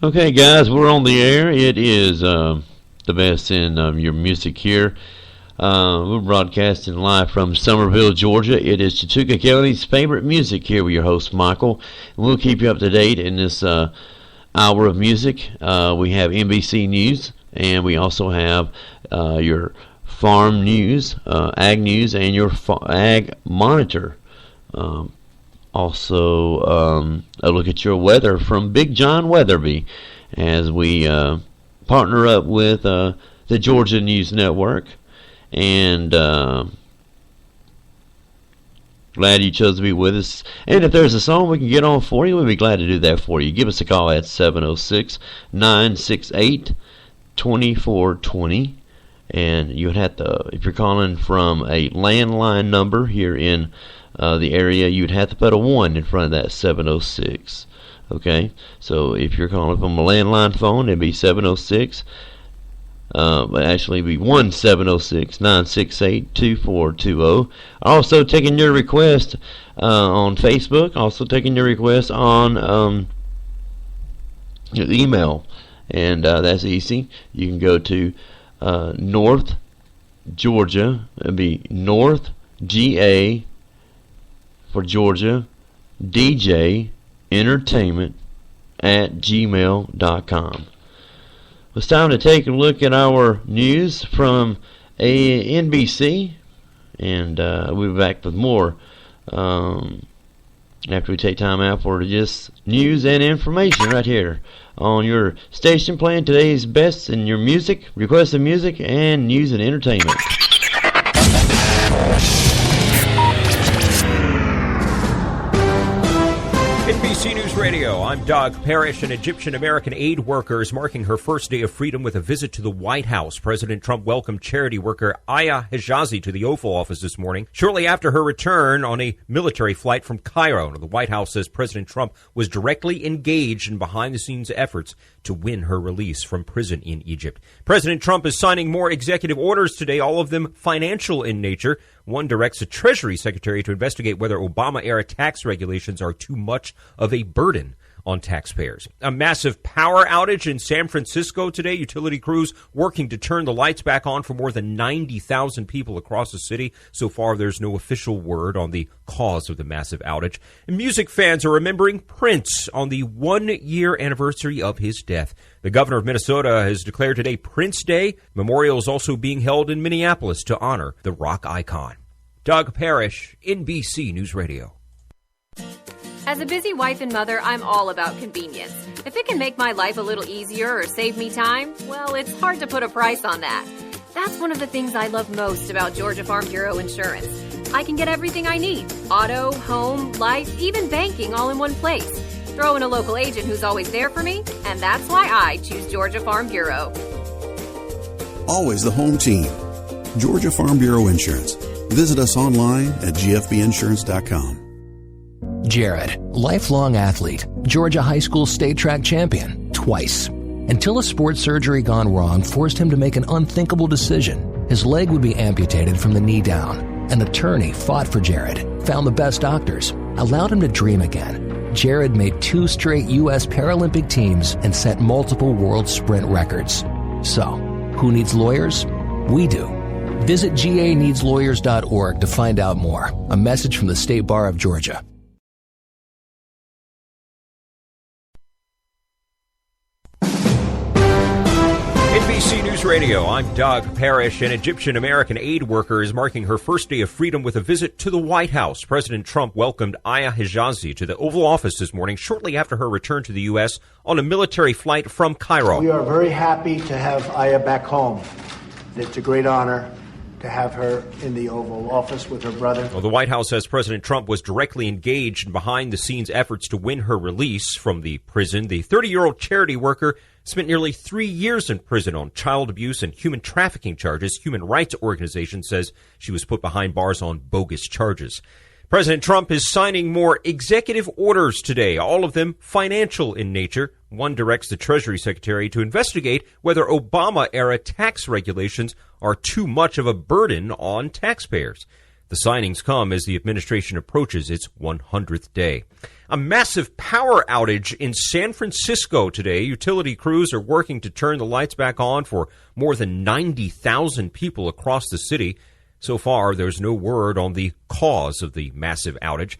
Okay, guys, we're on the air. It is the best in your music here. We're broadcasting live from Summerville, Georgia. It is Chattooga County's favorite music here with your host, Michael. And we'll keep you up to date in this hour of music. We have NBC News, and we also have your farm news, ag news, and your ag monitor. Also, a look at your weather from Big John Weatherby as we partner up with the Georgia News Network. And glad you chose to be with us. And if there's a song we can get on for you, we'd be glad to do that for you. Give us a call at 706-968-2420. And you would have to, if you're calling from a landline number here in the area, you'd have to put a 1 in front of that 706. Okay, so if you're calling from a landline phone, it'd be 706. But actually, it'd be 1-706-968-2420. Also taking your request on Facebook. Also taking your request on your email, and that's easy. You can go to North Georgia. It'd be North GA for Georgia, DJ Entertainment at gmail.com. It's time to take a look at our news from NBC, and we'll be back with more after we take time out for just news and information right here on your station, playing today's best in your music, requested music, and news and entertainment. NBC News Radio, I'm Doug Parrish. An Egyptian-American aid worker is marking her first day of freedom with a visit to the White House. President Trump welcomed charity worker Aya Hijazi to the Oval Office this morning, shortly after her return on a military flight from Cairo. The White House says President Trump was directly engaged in behind-the-scenes efforts to win her release from prison in Egypt. President Trump is signing more executive orders today, all of them financial in nature. One directs the Treasury Secretary to investigate whether Obama-era tax regulations are too much of a burden on taxpayers. A massive power outage in San Francisco today. Utility crews working to turn the lights back on for more than 90,000 people across the city. So far, there's no official word on the cause of the massive outage. And music fans are remembering Prince on the 1-year anniversary of his death. The governor of Minnesota has declared today Prince Day. Memorial is also being held in Minneapolis to honor the rock icon. Doug Parrish, NBC News Radio. As a busy wife and mother, I'm all about convenience. If it can make my life a little easier or save me time, well, it's hard to put a price on that. That's one of the things I love most about Georgia Farm Bureau Insurance. I can get everything I need: auto, home, life, even banking, all in one place. Throw in a local agent who's always there for me, and that's why I choose Georgia Farm Bureau. Always the home team. Georgia Farm Bureau Insurance. Visit us online at gfbinsurance.com. Jared, lifelong athlete, Georgia High School state track champion, twice. Until a sports surgery gone wrong forced him to make an unthinkable decision. His leg would be amputated from the knee down. An attorney fought for Jared, found the best doctors, allowed him to dream again. Jared made 2 straight U.S. Paralympic teams and set multiple world sprint records. So, who needs lawyers? We do. Visit ganeedslawyers.org to find out more. A message from the State Bar of Georgia. NBC News Radio, I'm Doug Parrish. An Egyptian-American aid worker is marking her first day of freedom with a visit to the White House. President Trump welcomed Aya Hijazi to the Oval Office this morning, shortly after her return to the U.S. on a military flight from Cairo. We are very happy to have Aya back home. It's a great honor to have her in the Oval Office with her brother. Well, the White House says President Trump was directly engaged in behind-the-scenes efforts to win her release from the prison. The 30-year-old charity worker spent nearly 3 years in prison on child abuse and human trafficking charges. Human rights organization says she was put behind bars on bogus charges. President Trump is signing more executive orders today, all of them financial in nature. One directs the Treasury Secretary to investigate whether Obama-era tax regulations are too much of a burden on taxpayers. The signings come as the administration approaches its 100th day. A massive power outage in San Francisco today. Utility crews are working to turn the lights back on for more than 90,000 people across the city. So far, there's no word on the cause of the massive outage.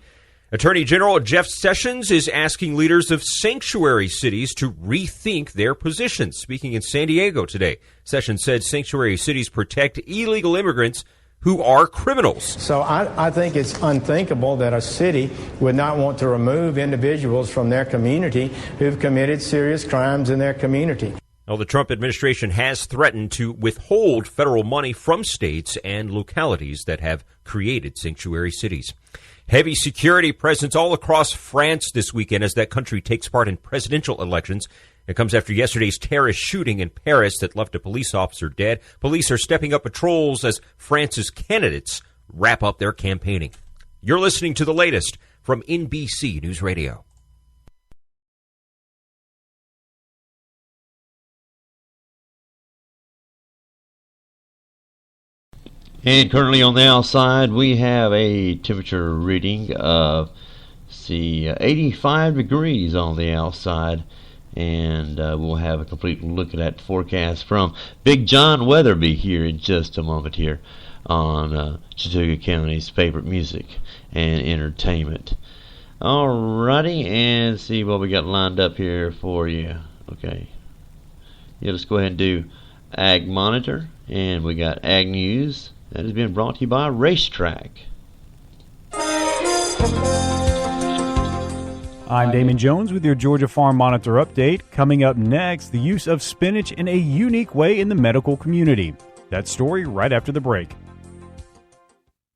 Attorney General Jeff Sessions is asking leaders of sanctuary cities to rethink their positions. Speaking in San Diego today, Sessions said sanctuary cities protect illegal immigrants who are criminals. So I think it's unthinkable that a city would not want to remove individuals from their community who've committed serious crimes in their community. Well, the Trump administration has threatened to withhold federal money from states and localities that have created sanctuary cities. Heavy security presence all across France this weekend as that country takes part in presidential elections. It comes after yesterday's terrorist shooting in Paris that left a police officer dead. Police are stepping up patrols as France's candidates wrap up their campaigning. You're listening to the latest from NBC News Radio. And currently on the outside, we have a temperature reading of, 85 degrees on the outside. And we'll have a complete look at that forecast from Big John Weatherby here in just a moment here on Chattooga County's favorite music and entertainment. Alrighty, and see what we got lined up here for you. Okay. Yeah, let's go ahead and do Ag Monitor. And we got Ag News. That has been brought to you by Racetrack. I'm Damon Jones with your Georgia Farm Monitor update. Coming up next, the use of spinach in a unique way in the medical community. That story right after the break.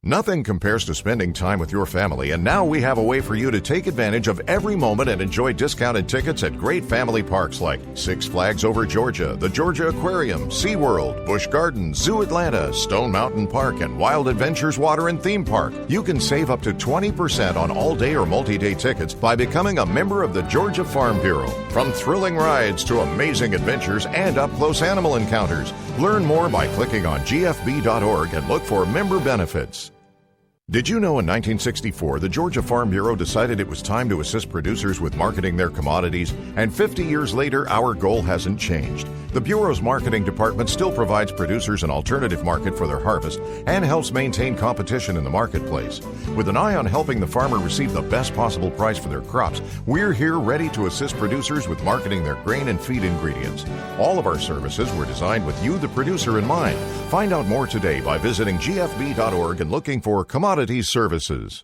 Nothing compares to spending time with your family, and now we have a way for you to take advantage of every moment and enjoy discounted tickets at great family parks like Six Flags Over Georgia, the Georgia Aquarium, SeaWorld, Busch Gardens, Zoo Atlanta, Stone Mountain Park, and Wild Adventures Water and Theme Park. You can save up to 20% on all-day or multi-day tickets by becoming a member of the Georgia Farm Bureau. From thrilling rides to amazing adventures and up-close animal encounters. Learn more by clicking on gfb.org and look for member benefits. Did you know in 1964 the Georgia Farm Bureau decided it was time to assist producers with marketing their commodities? And 50 years later, our goal hasn't changed. The Bureau's marketing department still provides producers an alternative market for their harvest and helps maintain competition in the marketplace. With an eye on helping the farmer receive the best possible price for their crops, we're here ready to assist producers with marketing their grain and feed ingredients. All of our services were designed with you, the producer, in mind. Find out more today by visiting gfb.org and looking for commodities services.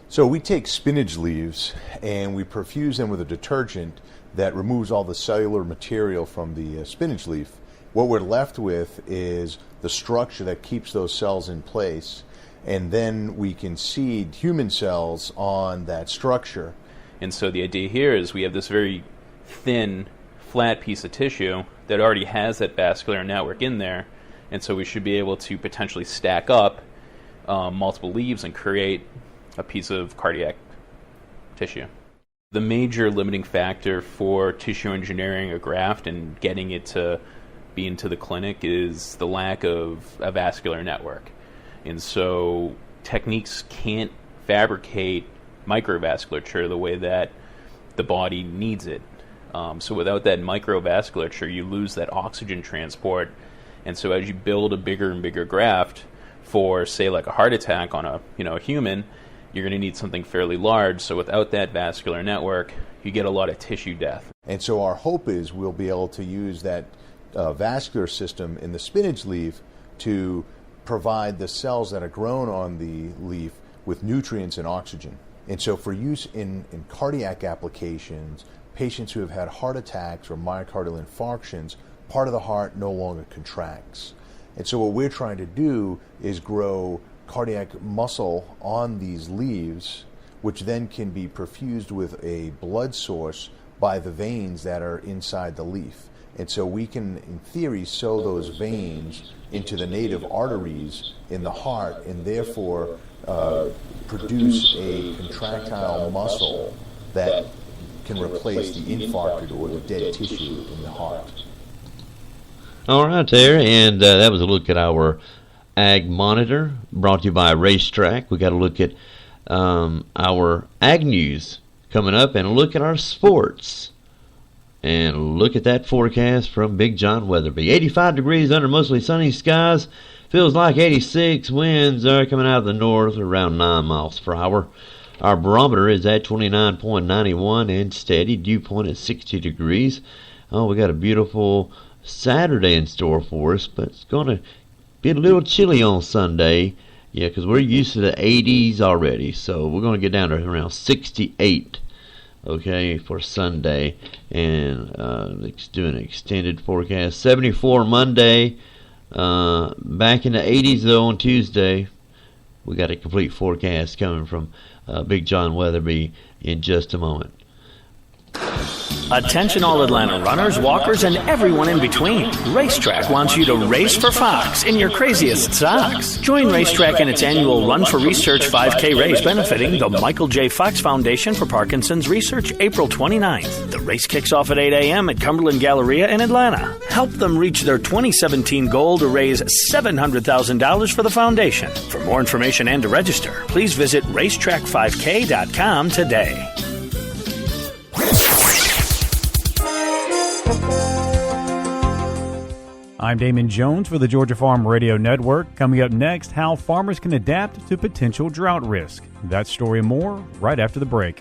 So we take spinach leaves and we perfuse them with a detergent that removes all the cellular material from the spinach leaf. What we're left with is the structure that keeps those cells in place, and then we can seed human cells on that structure. And so the idea here is we have this very thin, flat piece of tissue that already has that vascular network in there, and so we should be able to potentially stack up multiple leaves and create a piece of cardiac tissue. The major limiting factor for tissue engineering a graft and getting it to be into the clinic is the lack of a vascular network. And so techniques can't fabricate microvasculature the way that the body needs it. So without that microvasculature, you lose that oxygen transport. And so as you build a bigger and bigger graft for, say, like a heart attack on a human, you're going to need something fairly large. So without that vascular network, you get a lot of tissue death. And so our hope is we'll be able to use that vascular system in the spinach leaf to provide the cells that are grown on the leaf with nutrients and oxygen. And so for use in cardiac applications, patients who have had heart attacks or myocardial infarctions, part of the heart no longer contracts. And so what we're trying to do is grow cardiac muscle on these leaves, which then can be perfused with a blood source by the veins that are inside the leaf. And so we can, in theory, sew those veins into the native arteries in the heart and therefore produce a contractile muscle that can replace the infarcted or the dead tissue in the heart. All right, there, and that was a look at our Ag Monitor, brought to you by Racetrack. We got to look at our ag news coming up and look at our sports. And look at that forecast from Big John Weatherby. 85 degrees under mostly sunny skies. Feels like 86. Winds are coming out of the north around 9 miles per hour. Our barometer is at 29.91 and steady. Dew point at 60 degrees. Oh, we got a beautiful Saturday in store for us, but it's going to be a little chilly on Sunday. Yeah, because we're used to the 80s already. So we're going to get down to around 68. Okay, for Sunday, and let's do an extended forecast. 74 Monday, back in the 80s though on Tuesday. We got a complete forecast coming from Big John Weatherby in just a moment. Attention all Atlanta runners, walkers, and everyone in between. Racetrack wants you to race for Fox in your craziest socks. Join Racetrack in its annual Run for Research 5K race benefiting the Michael J. Fox Foundation for Parkinson's Research, April 29th. The race kicks off at 8 a.m. at Cumberland Galleria in Atlanta. Help them reach their 2017 goal to raise $700,000 for the foundation. For more information and to register, please visit racetrack5k.com today. I'm Damon Jones for the Georgia Farm Radio Network. Coming up next, how farmers can adapt to potential drought risk. That story and more right after the break.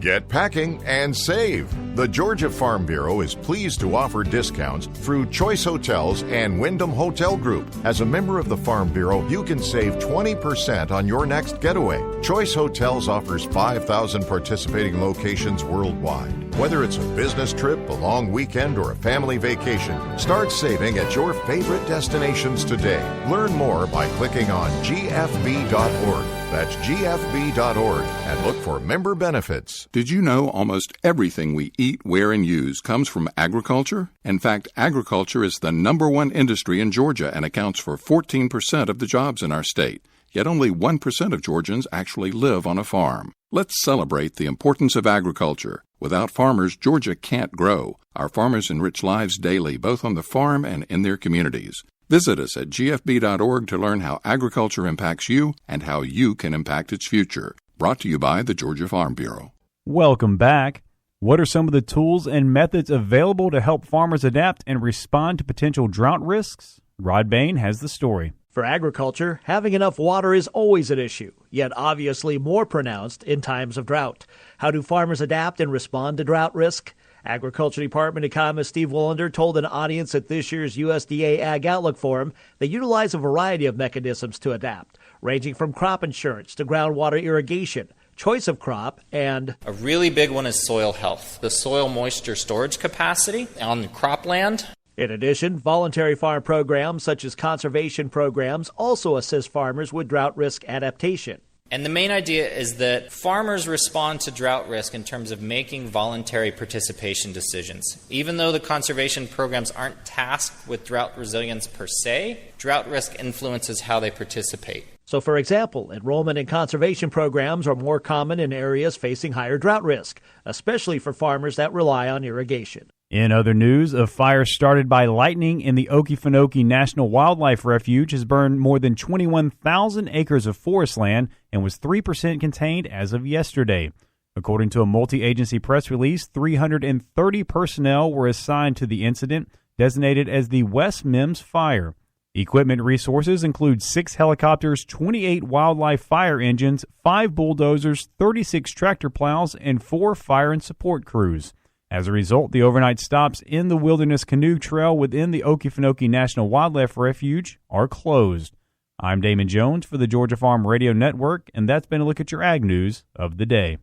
Get packing and save. The Georgia Farm Bureau is pleased to offer discounts through Choice Hotels and Wyndham Hotel Group. As a member of the Farm Bureau, you can save 20% on your next getaway. Choice Hotels offers 5,000 participating locations worldwide. Whether it's a business trip, a long weekend, or a family vacation, start saving at your favorite destinations today. Learn more by clicking on gfb.org. That's gfb.org and look for member benefits. Did you know almost everything we eat, wear, and use comes from agriculture? In fact, agriculture is the #1 industry in Georgia and accounts for 14% of the jobs in our state. Yet only 1% of Georgians actually live on a farm. Let's celebrate the importance of agriculture. Without farmers, Georgia can't grow. Our farmers enrich lives daily, both on the farm and in their communities. Visit us at gfb.org to learn how agriculture impacts you and how you can impact its future. Brought to you by the Georgia Farm Bureau. Welcome back. What are some of the tools and methods available to help farmers adapt and respond to potential drought risks? Rod Bain has the story. For agriculture, having enough water is always an issue, yet obviously more pronounced in times of drought. How do farmers adapt and respond to drought risk? Agriculture Department economist Steve Wollender told an audience at this year's USDA Ag Outlook Forum they utilize a variety of mechanisms to adapt, ranging from crop insurance to groundwater irrigation, choice of crop, and a really big one is soil health, the soil moisture storage capacity on cropland. In addition, voluntary farm programs such as conservation programs also assist farmers with drought risk adaptation. And the main idea is that farmers respond to drought risk in terms of making voluntary participation decisions. Even though the conservation programs aren't tasked with drought resilience per se, drought risk influences how they participate. So, for example, enrollment in conservation programs are more common in areas facing higher drought risk, especially for farmers that rely on irrigation. In other news, a fire started by lightning in the Okefenokee National Wildlife Refuge has burned more than 21,000 acres of forest land and was 3% contained as of yesterday. According to a multi-agency press release, 330 personnel were assigned to the incident, designated as the West Mims Fire. Equipment resources include 6 helicopters, 28 wildlife fire engines, 5 bulldozers, 36 tractor plows, and 4 fire and support crews. As a result, the overnight stops in the Wilderness Canoe Trail within the Okefenokee National Wildlife Refuge are closed. I'm Damon Jones for the Georgia Farm Radio Network, and that's been a look at your ag news of the day.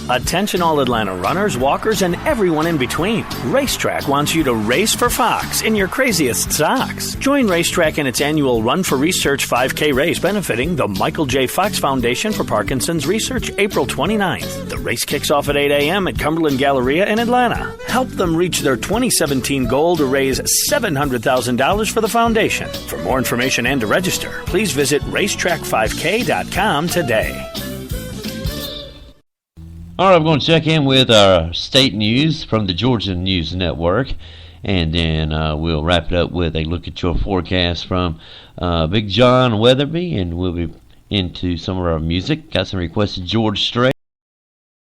Attention all Atlanta runners, walkers, and everyone in between. Racetrack wants you to race for Fox in your craziest socks. Join Racetrack in its annual Run for Research 5K race benefiting the Michael J. Fox Foundation for Parkinson's Research, April 29th. The race kicks off at 8 a.m. at Cumberland Galleria in Atlanta. Help them reach their 2017 goal to raise $700,000 for the foundation. For more information and to register, please visit racetrack5k.com today. All right, we're going to check in with our state news from the Georgia News Network. and then we'll wrap it up with a look at your forecast from Big John Weatherby, and we'll be into some of our music. Got some requested George Strait.